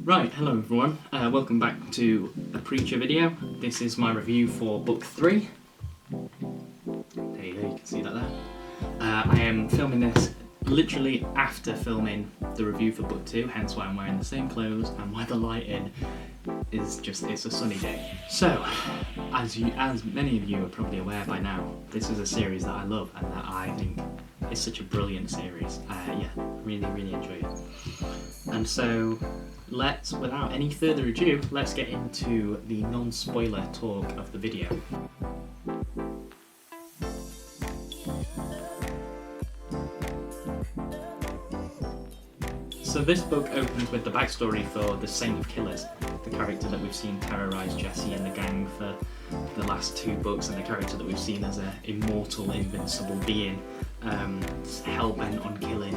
Right, hello everyone, welcome back to a Preacher video. This is my review for book 3. There you go, you can see that there. I am filming this literally after filming the review for book 2, hence why I'm wearing the same clothes and why the lighting is just, it's a sunny day. So, as many of you are probably aware by now, this is a series that I love and that I think is such a brilliant series. Really enjoy it. And so, without any further ado, let's get into the non-spoiler talk of the video. So this book opens with the backstory for the Saint of Killers, the character that we've seen terrorise Jesse and the gang for the last 2 books, and the character that we've seen as an immortal, invincible being, hell-bent on killing.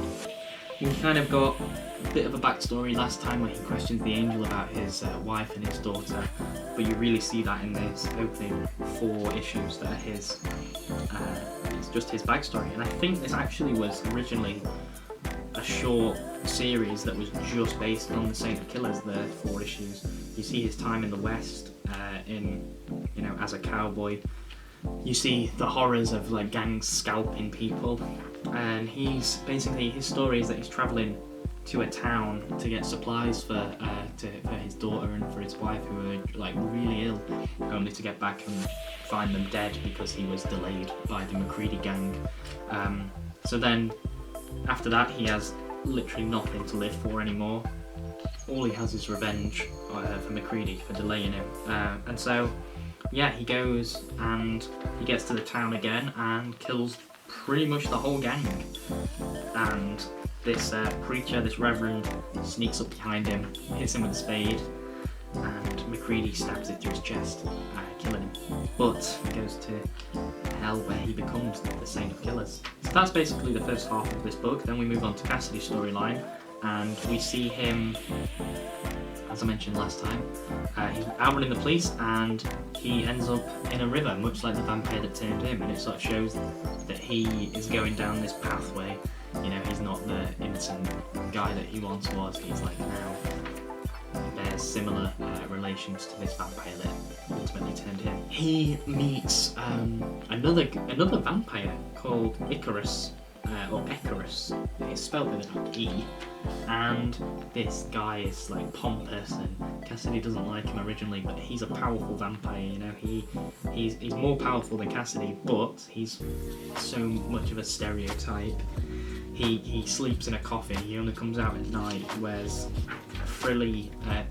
We kind of got a bit of a backstory last time where he questions the angel about his wife and his daughter, but you really see that in this opening 4 issues that are his. It's just his backstory, and I think this actually was originally a short series that was just based on the Saint of Killers, the 4 issues. You see his time in the West, as a cowboy. You see the horrors of like gangs scalping people, and his story is that he's travelling to a town to get supplies for his daughter and for his wife, who are like really ill, only to get back and find them dead because he was delayed by the McCready gang. So then after that he has literally nothing to live for anymore. All he has is revenge for McCready for delaying him, and so he goes and he gets to the town again and kills pretty much the whole gang. And this preacher, this reverend, sneaks up behind him, hits him with a spade, and McCready stabs it through his chest, killing him. But he goes to hell where he becomes the Saint of Killers. So that's basically the first half of this book. Then we move on to Cassidy's storyline, and we see him, as I mentioned last time, he's out running the police and he ends up in a river, much like the vampire that turned him, and it sort of shows that he is going down this pathway. You know, he's not the innocent guy that he once was. He's like now bears similar relations to this vampire that ultimately turned him. He meets another vampire called Icarus, or Icarus. It's spelled with an E. And this guy is like pompous, and Cassidy doesn't like him originally, but he's a powerful vampire. You know, he's more powerful than Cassidy, but he's so much of a stereotype. He sleeps in a coffin. He only comes out at night. He wears frilly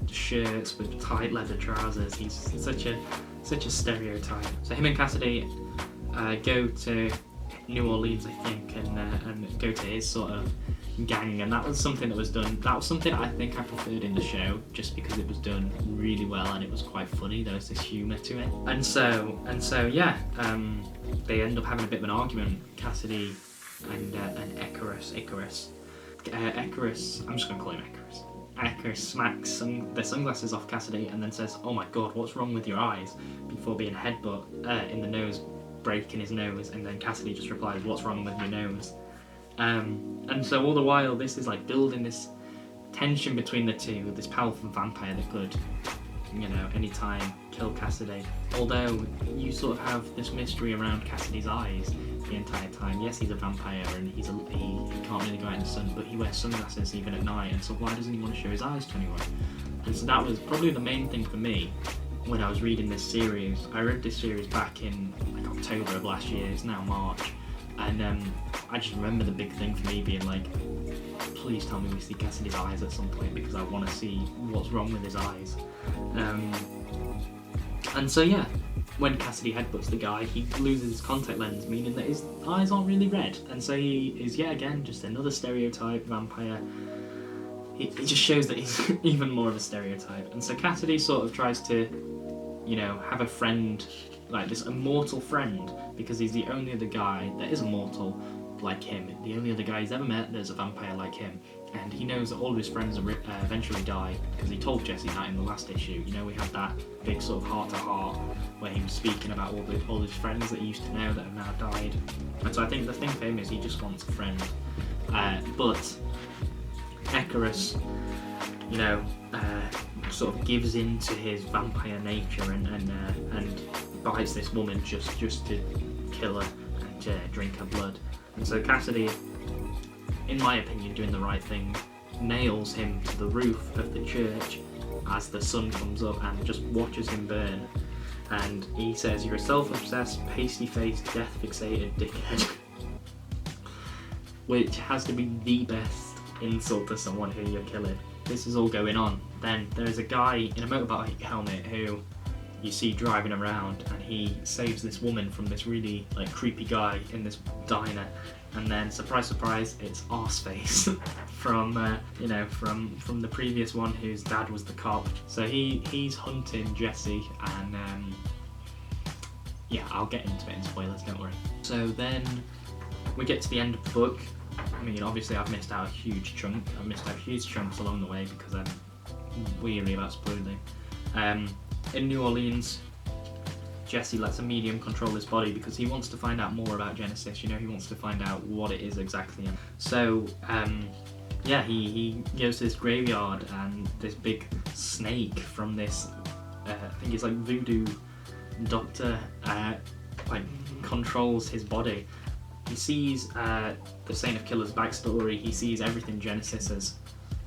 shirts with tight leather trousers. He's such a stereotype. So him and Cassidy go to New Orleans, I think, and go to his sort of gang, and that was something that was done. That was something I think I preferred in the show, just because it was done really well and it was quite funny. There was this humour to it, and so they end up having a bit of an argument, Cassidy and Icarus. I'm just gonna call him Icarus. Icarus smacks the sunglasses off Cassidy and then says, "Oh my God, what's wrong with your eyes?" before being headbutt in the nose, breaking his nose, and then Cassidy just replies, "What's wrong with your nose?" And so all the while this is like building this tension between the two, this powerful vampire that could, anytime kill Cassidy. Although you sort of have this mystery around Cassidy's eyes the entire time. Yes, he's a vampire and he can't really go out in the sun, but he wears sunglasses even at night, and so why doesn't he want to show his eyes to anyone? And so that was probably the main thing for me when I was reading this series. I read this series back in like October of last year. It's now March, and I just remember the big thing for me being like, please tell me we see Cassidy's eyes at some point, because I want to see what's wrong with his eyes. And so when Cassidy headbutts the guy, he loses his contact lens, meaning that his eyes aren't really red, and so he is yet again just another stereotype vampire. It just shows that he's even more of a stereotype. And so Cassidy sort of tries to, have a friend, like this immortal friend, because he's the only other guy that is immortal like him, the only other guy he's ever met that's a vampire like him. And he knows that all of his friends eventually die, because he told Jesse that in the last issue. We had that big sort of heart-to-heart where he was speaking about all his friends that he used to know that have now died. And so I think the thing for him is he just wants a friend. But Icarus you know, sort of gives in to his vampire nature and bites this woman just to kill her and drink her blood. And so Cassidy, in my opinion, doing the right thing, nails him to the roof of the church as the sun comes up and just watches him burn. And he says, "You're a self-obsessed, pasty-faced, death-fixated dickhead." Which has to be the best insult to someone who you're killing. This is all going on. Then there's a guy in a motorbike helmet who you see driving around, and he saves this woman from this really like creepy guy in this diner. And then, surprise, surprise, it's Arseface from you know, from the previous one, whose dad was the cop. So he's hunting Jesse, and yeah, I'll get into it in spoilers, don't worry. So then we get to the end of the book. I mean, obviously I've missed out a huge chunk. I've missed out huge chunks along the way because I'm weary about spoiling. In New Orleans, Jesse lets a medium control his body because he wants to find out more about Genesis. You know, he wants to find out what it is exactly. So, yeah, he goes to this graveyard, and this big snake from this, I think it's like voodoo doctor, like controls his body. He sees the Saint of Killers backstory. He sees everything Genesis has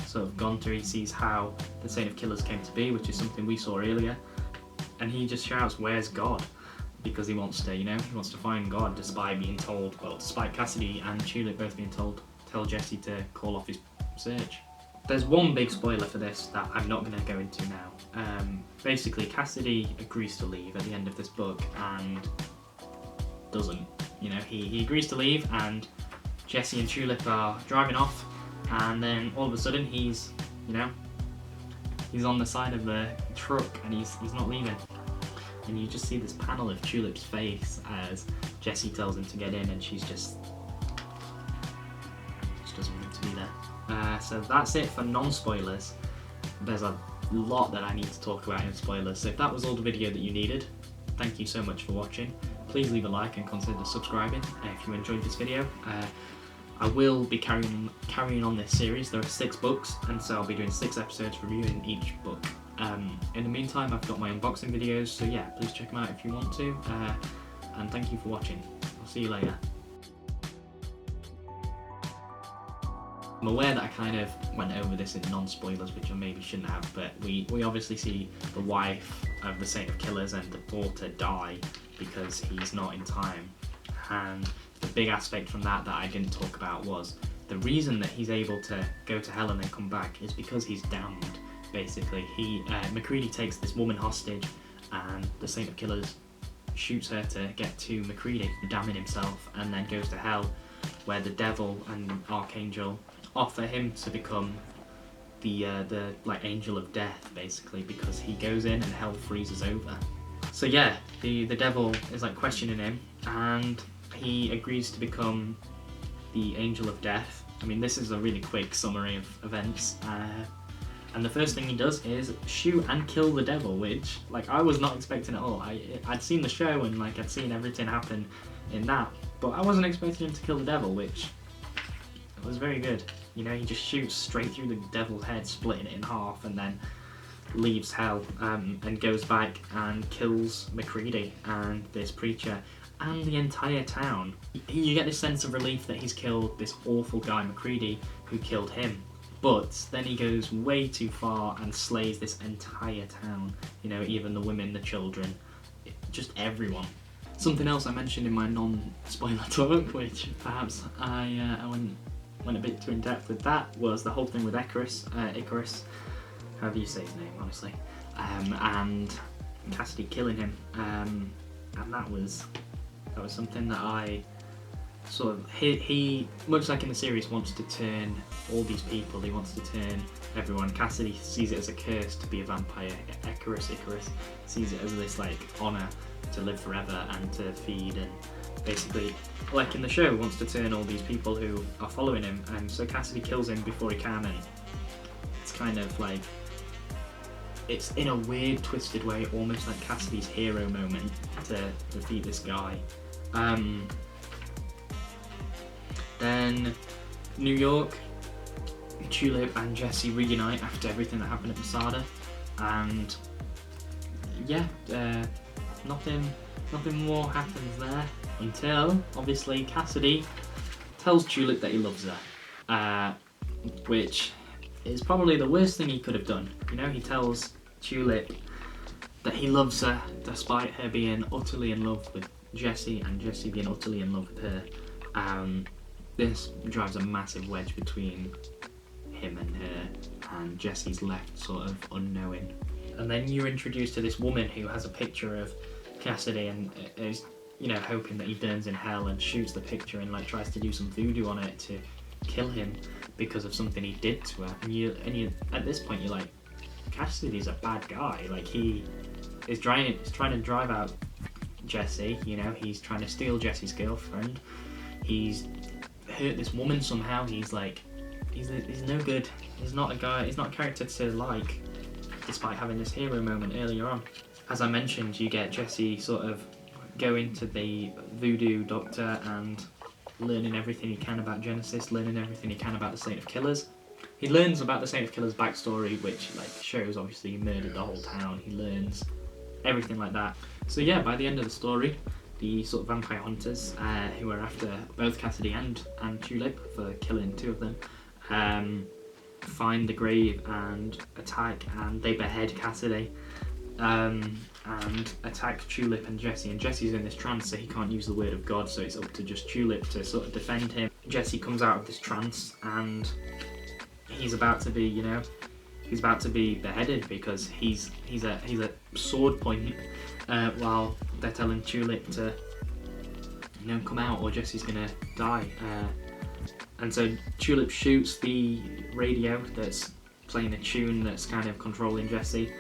sort of gone through. He sees how the Saint of Killers came to be, which is something we saw earlier. And he just shouts, "Where's God?" Because he wants to, you know, he wants to find God, despite being told, well, despite Cassidy and Tulip both being told, tell Jesse to call off his search. There's one big spoiler for this that I'm not going to go into now. Basically, Cassidy agrees to leave at the end of this book and doesn't. You know, he agrees to leave, and Jesse and Tulip are driving off, and then all of a sudden he's, you know, he's on the side of the truck and he's not leaving. And you just see this panel of Tulip's face as Jesse tells him to get in, and she just doesn't want him to be there. So that's it for non-spoilers. There's a lot that I need to talk about in spoilers. So if that was all the video that you needed, thank you so much for watching. Please leave a like and consider subscribing if you enjoyed this video. I will be carrying on this series. There are 6 books, and so I'll be doing 6 episodes reviewing each book. In the meantime, I've got my unboxing videos, so yeah, please check them out if you want to. And thank you for watching. I'll see you later. I'm aware that I kind of went over this in non-spoilers, which I maybe shouldn't have, but we obviously see the wife of the Saint of Killers and the daughter die because he's not in time. And the big aspect from that I didn't talk about was the reason that he's able to go to hell and then come back is because he's damned, basically. MacReady takes this woman hostage, and the Saint of Killers shoots her to get to MacReady, damning himself, and then goes to hell, where the devil and Archangel offer him to become the like angel of death, basically, because he goes in and hell freezes over. So yeah, the devil is like questioning him, and he agrees to become the angel of death. I mean, this is a really quick summary of events. And the first thing he does is shoot and kill the devil, which, like, I was not expecting at all. I'd seen the show and, like, I'd seen everything happen in that, but I wasn't expecting him to kill the devil, which was very good. You know, he just shoots straight through the devil's head, splitting it in half, and then leaves hell, and goes back and kills MacReady and this preacher and the entire town. You get this sense of relief that he's killed this awful guy MacReady who killed him. But then he goes way too far and slays this entire town. You know, even the women, the children, just everyone. Something else I mentioned in my non-spoiler talk, which perhaps I went a bit too in-depth with, that was the whole thing with Icarus, however you say his name, honestly, and Cassidy killing him, and that was something that I sort of, he much like in the series, wants to turn all these people, he wants to turn everyone. Cassidy sees it as a curse to be a vampire. Icarus sees it as this like honour to live forever and to feed, and basically, like in the show, wants to turn all these people who are following him, and so Cassidy kills him before he can, and it's kind of like, it's in a weird, twisted way, almost like Cassidy's hero moment to defeat this guy. Then New York, Tulip and Jesse reunite after everything that happened at Masada, and yeah, nothing more happens there until obviously Cassidy tells Tulip that he loves her, which is probably the worst thing he could have done. You know, he tells Tulip that he loves her despite her being utterly in love with Jesse and Jesse being utterly in love with her. This drives a massive wedge between him and her, and Jesse's left sort of unknowing. And then you're introduced to this woman who has a picture of Cassidy and is, you know, hoping that he burns in hell, and shoots the picture and like tries to do some voodoo on it to kill him because of something he did to her. And you at this point you're like, Cassidy's a bad guy. Like, he is trying to drive out Jesse. You know, he's trying to steal Jesse's girlfriend. He's hurt this woman somehow. He's like, he's no good. He's not a guy. He's not a character to like, despite having this hero moment earlier on. As I mentioned, you get Jesse sort of going to the voodoo doctor and learning everything he can about Genesis, learning everything he can about the Saint of Killers. He learns about the Saint of Killers' backstory, which like shows obviously he murdered the whole town. He learns everything like that. So yeah, by the end of the story, the sort of vampire hunters who are after both Cassidy and Tulip for killing two of them find the grave and attack, and they behead Cassidy and attack Tulip and Jesse. And Jesse's in this trance, so he can't use the word of God, so it's up to just Tulip to sort of defend him. Jesse comes out of this trance and he's about to be, you know, he's about to be beheaded because he's at sword point while they're telling Tulip to, you know, come out or Jesse's gonna die. And so Tulip shoots the radio that's playing a tune that's kind of controlling Jesse.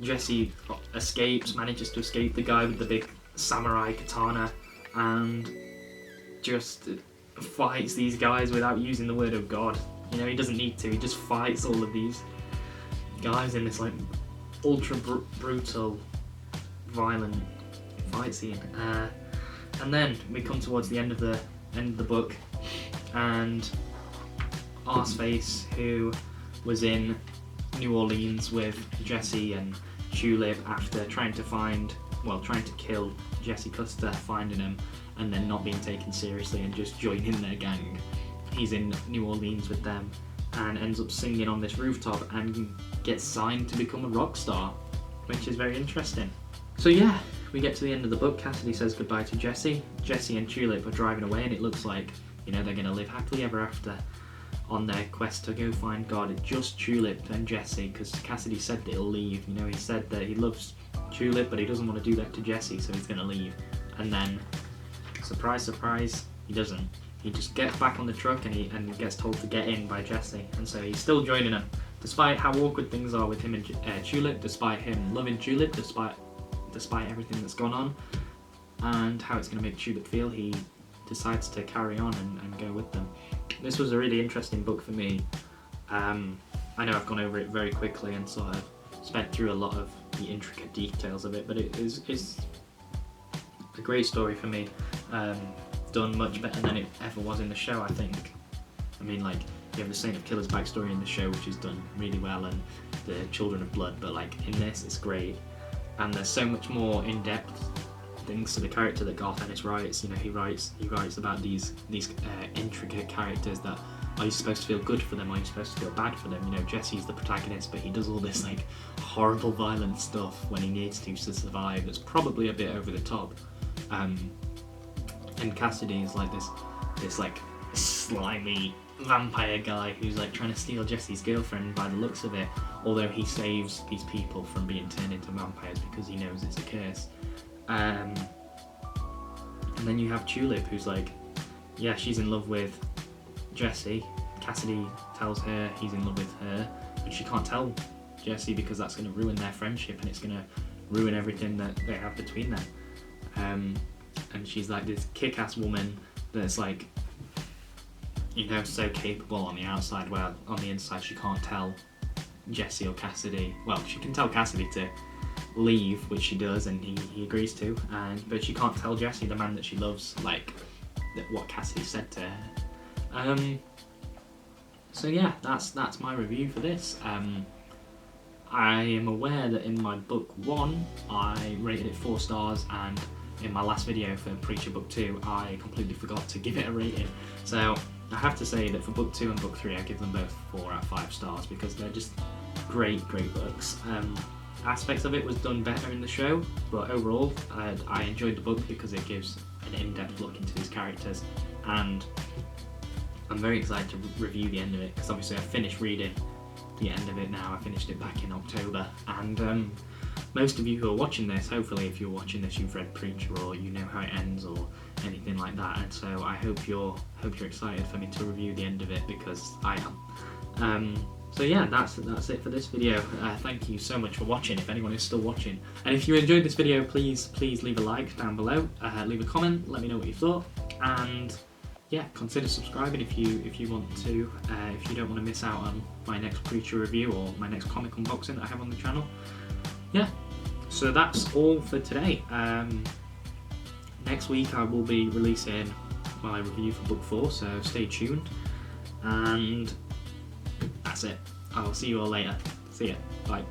Jesse escapes, manages to escape the guy with the big samurai katana, and just fights these guys without using the word of God. You know, he doesn't need to, he just fights all of these guys in this like ultra brutal, violent fight scene. And then we come towards the end of the book, and Arseface, who was in New Orleans with Jesse and Tulip after trying to kill Jesse Custer, finding him and then not being taken seriously and just joining their gang. He's in New Orleans with them and ends up singing on this rooftop and gets signed to become a rock star, which is very interesting. So yeah, we get to the end of the book. Cassidy says goodbye to Jesse. Jesse and Tulip are driving away, and it looks like, you know, they're going to live happily ever after on their quest to go find God. It's just Tulip and Jesse, because Cassidy said that he'll leave. You know, he said that he loves Tulip, but he doesn't want to do that to Jesse, so he's going to leave. And then, surprise, surprise, he doesn't. He just gets back on the truck and he gets told to get in by Jesse, and so he's still joining them, despite how awkward things are with him and Tulip, despite him loving Tulip, despite everything that's gone on, and how it's going to make Tulip feel. He decides to carry on and go with them. This was a really interesting book for me. I know I've gone over it very quickly and sort of sped through a lot of the intricate details of it, but it's a great story for me. Done much better than it ever was in the show, I think. I mean, like, you have the Saint of Killers backstory in the show, which is done really well, and the Children of Blood, but like in this, it's great. And there's so much more in-depth things to the character that Garth Ennis writes. You know, he writes about these intricate characters that, are you supposed to feel good for them? Are you supposed to feel bad for them? You know, Jesse's the protagonist, but he does all this like horrible, violent stuff when he needs to survive. It's probably a bit over the top. And Cassidy is like this like slimy vampire guy who's like trying to steal Jesse's girlfriend by the looks of it, although he saves these people from being turned into vampires because he knows it's a curse. And then you have Tulip, who's like, yeah, she's in love with Jesse. Cassidy tells her he's in love with her, but she can't tell Jesse because that's going to ruin their friendship and it's going to ruin everything that they have between them. And she's like this kick-ass woman that's like, you know, so capable on the outside, while on the inside she can't tell Jesse or Cassidy. Well, she can tell Cassidy to leave, which she does, and he agrees to, but she can't tell Jesse, the man that she loves, like what Cassidy said to her. So yeah, that's my review for this. I am aware that in my book 1 I rated it 4 stars, and in my last video for Preacher Book 2 I completely forgot to give it a rating. So I have to say that for Book 2 and Book 3 I give them both 4 out of 5 stars because they're just great books. Aspects of it was done better in the show, but overall I enjoyed the book because it gives an in-depth look into these characters, and I'm very excited to review the end of it because obviously I've finished reading the end of it now. I finished it back in October, and most of you who are watching this, hopefully if you're watching this you've read Preacher or you know how it ends or anything like that, and so I hope you're excited for me to review the end of it because I am. So yeah, that's it for this video. Thank you so much for watching, if anyone is still watching. And if you enjoyed this video, please leave a like down below, leave a comment, let me know what you thought, and yeah, consider subscribing if you want to, if you don't want to miss out on my next Preacher review or my next comic unboxing that I have on the channel. Yeah, so that's all for today. Next week I will be releasing my review for book 4, so stay tuned, and that's it. I'll see you all later. See ya. Bye.